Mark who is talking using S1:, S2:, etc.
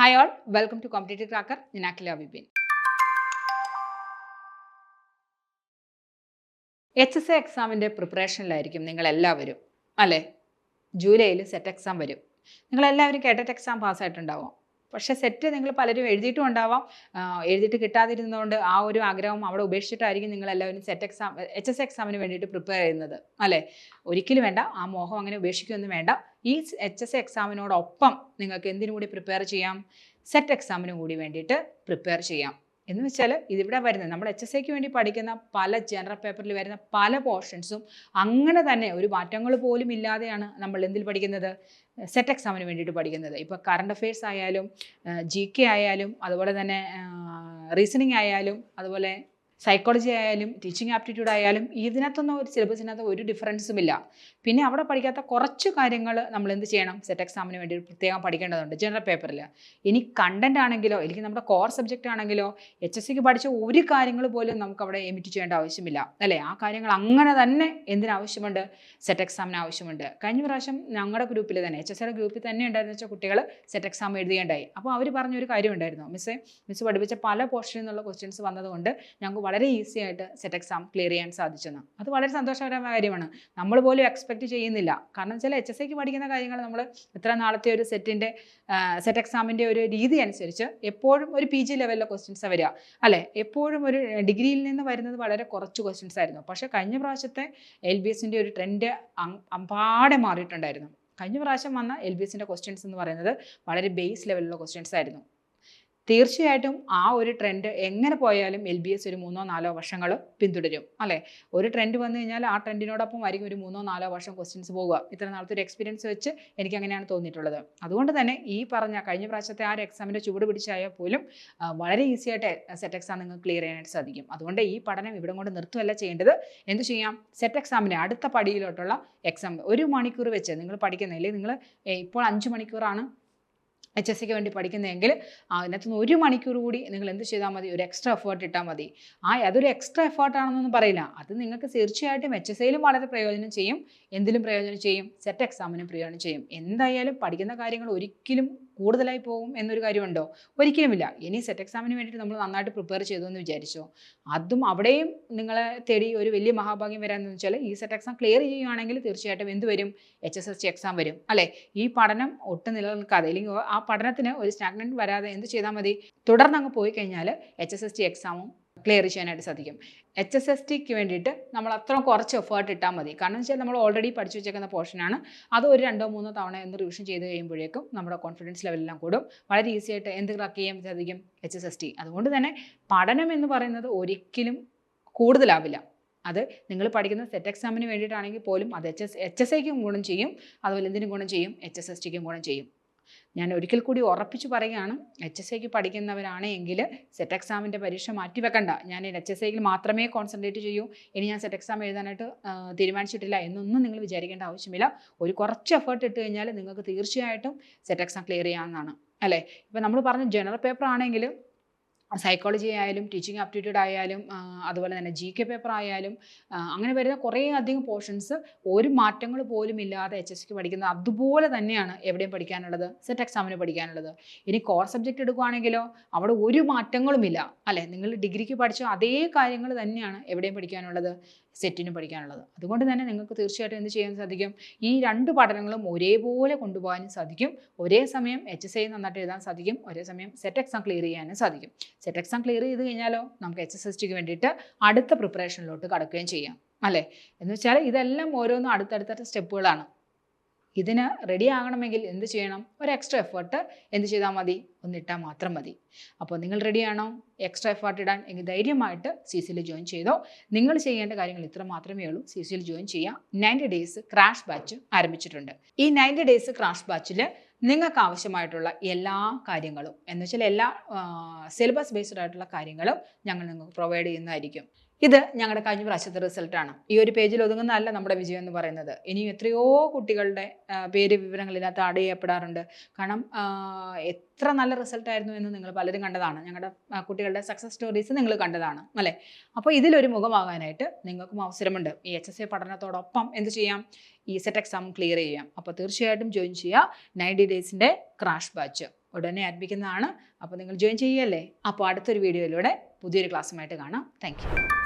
S1: Hi all, welcome to competitive cracker. ഞാൻ Akhila Vipin. HSA എക്സാമിൻ്റെ പ്രിപ്പറേഷനിലായിരിക്കും നിങ്ങളെല്ലാവരും, അല്ലേ? ജൂലൈയിൽ സെറ്റ് എക്സാം വരും. നിങ്ങളെല്ലാവരും കേട്ടറ്റ് എക്സാം പാസ്സായിട്ടുണ്ടാവും. പക്ഷേ സെറ്റ് നിങ്ങൾ പലരും എഴുതിയിട്ടും ഉണ്ടാവാം, എഴുതിയിട്ട് കിട്ടാതിരുന്നതുകൊണ്ട് ആ ഒരു ആഗ്രഹം അവിടെ ഉപേക്ഷിച്ചിട്ടായിരിക്കും നിങ്ങളെല്ലാവരും HSA എക്സാമിന് വേണ്ടിയിട്ട് പ്രിപ്പയർ ചെയ്യുന്നത്, അല്ലേ? ഒരിക്കലും വേണ്ട, ആ മോഹം അങ്ങനെ ഉപേക്ഷിക്കുകയൊന്നും വേണ്ട. ഈ HSA എക്സാമിനോടൊപ്പം നിങ്ങൾക്ക് എന്തിനു കൂടി പ്രിപ്പയർ ചെയ്യാം? സെറ്റ് എക്സാമിന് കൂടി വേണ്ടിയിട്ട് പ്രിപ്പയർ ചെയ്യാം. എന്ന് വെച്ചാൽ ഇതിവിടെ വരുന്നത് നമ്മൾ HSAക്ക് വേണ്ടി പഠിക്കുന്ന പല ജനറൽ പേപ്പറിൽ വരുന്ന പല പോർഷൻസും അങ്ങനെ തന്നെ ഒരു മാറ്റങ്ങൾ പോലും ഇല്ലാതെയാണ് നമ്മൾ എന്തിൽ പഠിക്കുന്നത്? സെറ്റ് എക്സാമിന് വേണ്ടിയിട്ട് പഠിക്കുന്നത്. ഇപ്പോൾ കറണ്ട് അഫെയർസ് ആയാലും GK ആയാലും അതുപോലെ തന്നെ റീസണിങ് ആയാലും അതുപോലെ സൈക്കോളജി ആയാലും ടീച്ചിങ് ആപ്റ്റിറ്റ്യൂഡ് ആയാലും ഇതിനകത്തൊന്നും ഒരു സിലബസിനകത്ത് ഒരു ഡിഫറൻസും ഇല്ല. പിന്നെ അവിടെ പഠിക്കാത്ത കുറച്ച് കാര്യങ്ങൾ നമ്മൾ എന്ത് ചെയ്യണം? സെറ്റ് എക്സാമിന് വേണ്ടി പ്രത്യേകം പഠിക്കേണ്ടതുണ്ട് ജനറൽ പേപ്പറിൽ. ഇനി കണ്ടന്റ് ആണെങ്കിലോ അല്ലെങ്കിൽ നമ്മുടെ കോർ സബ്ജക്റ്റ് ആണെങ്കിലോ HSCക്ക് പഠിച്ച ഒരു കാര്യങ്ങൾ പോലും നമുക്ക് അവിടെ എമിറ്റ് ചെയ്യേണ്ട ആവശ്യമില്ല, അല്ലേ? ആ കാര്യങ്ങൾ അങ്ങനെ തന്നെ എന്തിനാവശ്യമുണ്ട്? സെറ്റ് എക്സാമിന് ആവശ്യമുണ്ട്. കഴിഞ്ഞ പ്രാവശ്യം ഞങ്ങളുടെ ഗ്രൂപ്പിൽ തന്നെ HSCയുടെ ഗ്രൂപ്പിൽ തന്നെ ഉണ്ടായിരുന്ന വെച്ചാൽ കുട്ടികൾ സെറ്റ് എക്സാം എഴുതിയേണ്ടായി. അപ്പോൾ അവർ പറഞ്ഞൊരു കാര്യം ഉണ്ടായിരുന്നു, മിസ് പഠിപ്പിച്ച പല പോർഷനിൽ നിന്നുള്ള ക്വസ്റ്റ്യൻസ് വന്നതുകൊണ്ട് ഞങ്ങൾക്ക് വളരെ ഈസി ആയിട്ട് സെറ്റ് എക്സാം ക്ലിയർ ചെയ്യാൻ സാധിച്ചെന്ന്. അത് വളരെ സന്തോഷകരമായ കാര്യമാണ്. നമ്മൾ പോലും എക്സ്പെക്ട് ചെയ്യുന്നില്ല. കാരണം വെച്ചാൽ HSCക്ക് പഠിക്കുന്ന കാര്യങ്ങൾ നമ്മൾ ഇത്ര നാളത്തെ ഒരു സെറ്റ് എക്സാമിൻ്റെ ഒരു രീതി അനുസരിച്ച് എപ്പോഴും ഒരു PG ലെവലിലെ ക്വസ്റ്റ്യൻസ് വരിക, അല്ലേ? എപ്പോഴും ഒരു ഡിഗ്രിയിൽ നിന്ന് വരുന്നത് വളരെ കുറച്ച് ക്വസ്റ്റ്യൻസ് ആയിരുന്നു. പക്ഷേ കഴിഞ്ഞ പ്രാവശ്യത്തെ LBSൻ്റെ ഒരു ട്രെൻഡ് അമ്പാടെ മാറിയിട്ടുണ്ടായിരുന്നു. കഴിഞ്ഞ പ്രാവശ്യം വന്ന LBSൻ്റെ ക്വസ്റ്റ്യൻസ് എന്ന് പറയുന്നത് വളരെ ബേസ് ലെവലിലുള്ള ക്വസ്റ്റ്യൻസ് ആയിരുന്നു. തീർച്ചയായിട്ടും ആ ഒരു ട്രെൻഡ് എങ്ങനെ പോയാലും LBS ഒരു 3-4 വർഷങ്ങൾ പിന്തുടരും, അല്ലേ? ഒരു ട്രെൻഡ് വന്നു കഴിഞ്ഞാൽ ആ ട്രെൻഡിനോടൊപ്പം ആയിരിക്കും ഒരു 3-4 വർഷം ക്വസ്റ്റ്യൻസ് പോകുക. ഇത്ര നാളത്തെ ഒരു എക്സ്പീരിയൻസ് വെച്ച് എനിക്ക് അങ്ങനെയാണ് തോന്നിയിട്ടുള്ളത്. അതുകൊണ്ട് തന്നെ ഈ പറഞ്ഞ കഴിഞ്ഞ പ്രാവശ്യത്തെ ആ ഒരു എക്സാമിൻ്റെ ചൂട് പിടിച്ചായാൽ പോലും വളരെ ഈസി ആയിട്ട് സെറ്റ് എക്സാം നിങ്ങൾക്ക് ക്ലിയർ ചെയ്യാനായിട്ട് സാധിക്കും. അതുകൊണ്ട് ഈ പഠനം ഇവിടെ കൊണ്ട് നിർത്തുകയല്ല ചെയ്യേണ്ടത്. എന്ത് ചെയ്യാം? സെറ്റ് എക്സാമിൻ്റെ അടുത്ത പടിയിലോട്ടുള്ള എക്സാം 1 മണിക്കൂർ വെച്ച് നിങ്ങൾ പഠിക്കുന്നില്ലേ? നിങ്ങൾ ഇപ്പോൾ 5 മണിക്കൂറാണ് HSCക്ക് വേണ്ടി പഠിക്കുന്നതെങ്കിൽ അതിനകത്ത് നിന്ന് 1 മണിക്കൂർ കൂടി നിങ്ങൾ എന്ത് ചെയ്താൽ മതി? ഒരു എക്സ്ട്രാ എഫേർട്ട് ഇട്ടാൽ മതി. അതൊരു എക്സ്ട്രാ എഫേർട്ടാണെന്നൊന്നും പറയില്ല. അത് നിങ്ങൾക്ക് തീർച്ചയായിട്ടും HSCയിലും വളരെ പ്രയോജനം ചെയ്യും. എന്തിലും പ്രയോജനം ചെയ്യും? സെറ്റ് എക്സാമിനും പ്രയോജനം ചെയ്യും. എന്തായാലും പഠിക്കുന്ന കാര്യങ്ങൾ ഒരിക്കലും കൂടുതലായി പോകും എന്നൊരു കാര്യമുണ്ടോ? ഒരിക്കലുമില്ല. ഇനി സെറ്റ് എക്സാമിന് വേണ്ടിയിട്ട് നമ്മൾ നന്നായിട്ട് പ്രിപ്പയർ ചെയ്തു എന്ന് വിചാരിച്ചോ, അതും അവിടെയും നിങ്ങളെ തേടി ഒരു വലിയ മഹാഭാഗ്യം വരാമെന്ന് വെച്ചാൽ ഈ സെറ്റ് എക്സാം ക്ലിയർ ചെയ്യുകയാണെങ്കിൽ തീർച്ചയായിട്ടും എന്ത് വരും? HSSC എക്സാം വരും, അല്ലേ? ഈ പഠനം ഒട്ടും നിലനിൽക്കാതെ അല്ലെങ്കിൽ ആ പഠനത്തിന് ഒരു സ്റ്റാഗ്നന്റ് വരാതെ എന്ത് ചെയ്താൽ മതി? തുടർന്ന് അങ്ങ് പോയി കഴിഞ്ഞാൽ HSSC എക്സാമും ക്ലിയർ ചെയ്യാനായിട്ട് സാധിക്കും. HSSTക്ക് വേണ്ടിയിട്ട് നമ്മൾ അത്ര കുറച്ച് എഫേർട്ട് ഇട്ടാൽ മതി. കാരണം വെച്ചാൽ നമ്മൾ ഓൾറെഡി പഠിച്ചു വെച്ചേക്കുന്ന പോർഷനാണ്. അത് ഒരു 2-3 തവണ ഒന്ന് റിവിഷൻ ചെയ്ത് കഴിയുമ്പോഴേക്കും നമ്മുടെ കോൺഫിഡൻസ് ലെവലെല്ലാം കൂടും. വളരെ ഈസി ആയിട്ട് എന്ത് ക്രാക്ക് ചെയ്യാൻ സാധിക്കും? HSST. അതുകൊണ്ട് തന്നെ പഠനം എന്ന് പറയുന്നത് ഒരിക്കലും കൂടുതലാവില്ല. അത് നിങ്ങൾ പഠിക്കുന്ന സെറ്റ് എക്സാമിന് വേണ്ടിയിട്ടാണെങ്കിൽ പോലും അത് HSAക്കും ഗുണം ചെയ്യും. അതുപോലെ എന്തിനും ഗുണം ചെയ്യും? HSSTക്കും ഗുണം ചെയ്യും. ഞാൻ ഒരിക്കൽ കൂടി ഉറപ്പിച്ച് പറയുകയാണ്, HSAക്ക് പഠിക്കുന്നവരാണെങ്കിൽ സെറ്റ് എക്സാമിൻ്റെ പരീക്ഷ മാറ്റിവെക്കണ്ട. ഞാൻ HSAയിൽ മാത്രമേ കോൺസെൻട്രേറ്റ് ചെയ്യൂ, ഇനി ഞാൻ സെറ്റ് എക്സാം എഴുതാനായിട്ട് തീരുമാനിച്ചിട്ടില്ല എന്നൊന്നും നിങ്ങൾ വിചാരിക്കേണ്ട ആവശ്യമില്ല. ഒരു കുറച്ച് എഫേർട്ട് ഇട്ട് കഴിഞ്ഞാൽ നിങ്ങൾക്ക് തീർച്ചയായിട്ടും സെറ്റ് എക്സാം ക്ലിയർ ചെയ്യാവുന്നതാണ്, അല്ലേ? ഇപ്പോൾ നമ്മൾ പറഞ്ഞ ജനറൽ പേപ്പർ ആണെങ്കിൽ സൈക്കോളജി ആയാലും ടീച്ചിങ് ആപ്റ്റിറ്റ്യൂഡ് ആയാലും അതുപോലെ തന്നെ GK പേപ്പർ ആയാലും അങ്ങനെ വരുന്ന കുറേ അധികം പോർഷൻസ് ഒരു മാറ്റങ്ങൾ പോലും ഇല്ലാതെ HSCക്ക് പഠിക്കുന്നത് അതുപോലെ തന്നെയാണ് എവിടെയും പഠിക്കാനുള്ളത്? സെറ്റ് എക്സാമിന് പഠിക്കാനുള്ളത്. ഇനി കോർ സബ്ജക്റ്റ് എടുക്കുകയാണെങ്കിലോ അവിടെ ഒരു മാറ്റങ്ങളുമില്ല, അല്ലേ? നിങ്ങൾ ഡിഗ്രിക്ക് പഠിച്ച അതേ കാര്യങ്ങൾ തന്നെയാണ് എവിടെയും പഠിക്കാനുള്ളത്? സെറ്റിനും പഠിക്കാനുള്ളത്. അതുകൊണ്ട് തന്നെ നിങ്ങൾക്ക് തീർച്ചയായിട്ടും എന്ത് ചെയ്യാൻ സാധിക്കും? ഈ 2 പഠനങ്ങളും ഒരേപോലെ കൊണ്ടുപോകാനും സാധിക്കും. ഒരേ സമയം HSA നന്നായിട്ട് എഴുതാൻ സാധിക്കും, ഒരേ സമയം സെറ്റ് എക്സാം ക്ലിയർ ചെയ്യാനും സാധിക്കും. സെറ്റ് എക്സാം ക്ലിയർ ചെയ്ത് കഴിഞ്ഞാലോ നമുക്ക് HSSTക്ക് വേണ്ടിയിട്ട് അടുത്ത പ്രിപ്പറേഷനിലോട്ട് കടക്കുകയും ചെയ്യാം, അല്ലേ? എന്ന് വെച്ചാൽ ഇതെല്ലാം ഓരോന്നും അടുത്തടുത്ത സ്റ്റെപ്പുകളാണ്. ഇതിന് റെഡി ആകണമെങ്കിൽ എന്ത് ചെയ്യണം? ഒരു എക്സ്ട്രാ എഫേർട്ട് എന്ത് ചെയ്താൽ മതി? ഒന്നിട്ടാൽ മാത്രം മതി. അപ്പോൾ നിങ്ങൾ റെഡിയാണോ എക്സ്ട്രാ എഫേർട്ട് ഇടാൻ? എങ്കിൽ ധൈര്യമായിട്ട് CCയിൽ ജോയിൻ ചെയ്തോ. നിങ്ങൾ ചെയ്യേണ്ട കാര്യങ്ങൾ ഇത്ര മാത്രമേ ഉള്ളൂ. CCയിൽ ജോയിൻ ചെയ്യുക. 90 ഡേയ്സ് ക്രാഷ് ബാച്ച് ആരംഭിച്ചിട്ടുണ്ട്. ഈ 90 ഡേയ്സ് ക്രാഷ് ബാച്ചിൽ നിങ്ങൾക്ക് ആവശ്യമായിട്ടുള്ള എല്ലാ കാര്യങ്ങളും എന്ന് വെച്ചാൽ എല്ലാ സിലബസ് ബേസ്ഡ് ആയിട്ടുള്ള കാര്യങ്ങളും ഞങ്ങൾ നിങ്ങൾക്ക് പ്രൊവൈഡ് ചെയ്യുന്നതായിരിക്കും. ഇത് ഞങ്ങളുടെ കഴിഞ്ഞ പ്രാവശ്യത്തെ റിസൾട്ടാണ്. ഈ ഒരു പേജിൽ ഒതുങ്ങുന്നതല്ല നമ്മുടെ വിജയം എന്ന് പറയുന്നത്. ഇനിയും എത്രയോ കുട്ടികളുടെ പേര് വിവരങ്ങളിനകത്ത് ആഡ് ചെയ്യപ്പെടാറുണ്ട്. കാരണം എത്ര നല്ല റിസൾട്ടായിരുന്നു എന്ന് നിങ്ങൾ പലരും കണ്ടതാണ്. ഞങ്ങളുടെ കുട്ടികളുടെ സക്സസ് സ്റ്റോറീസ് നിങ്ങൾ കണ്ടതാണ്, അല്ലേ? അപ്പോൾ ഇതിലൊരു മുഖമാകാനായിട്ട് നിങ്ങൾക്കും അവസരമുണ്ട്. ഈ HSA പഠനത്തോടൊപ്പം എന്ത് ചെയ്യാം? ഈ സെറ്റ് എക്സാം ക്ലിയർ ചെയ്യാം. അപ്പോൾ തീർച്ചയായിട്ടും ജോയിൻ ചെയ്യുക 90 ഡേയ്സിൻ്റെ ക്രാഷ് ബാച്ച്. ഉടനെ ആരംഭിക്കുന്നതാണ്. അപ്പോൾ നിങ്ങൾ ജോയിൻ ചെയ്യുകയല്ലേ? അപ്പോൾ അടുത്തൊരു വീഡിയോയിലൂടെ പുതിയൊരു ക്ലാസ്സുമായിട്ട് കാണാം. താങ്ക്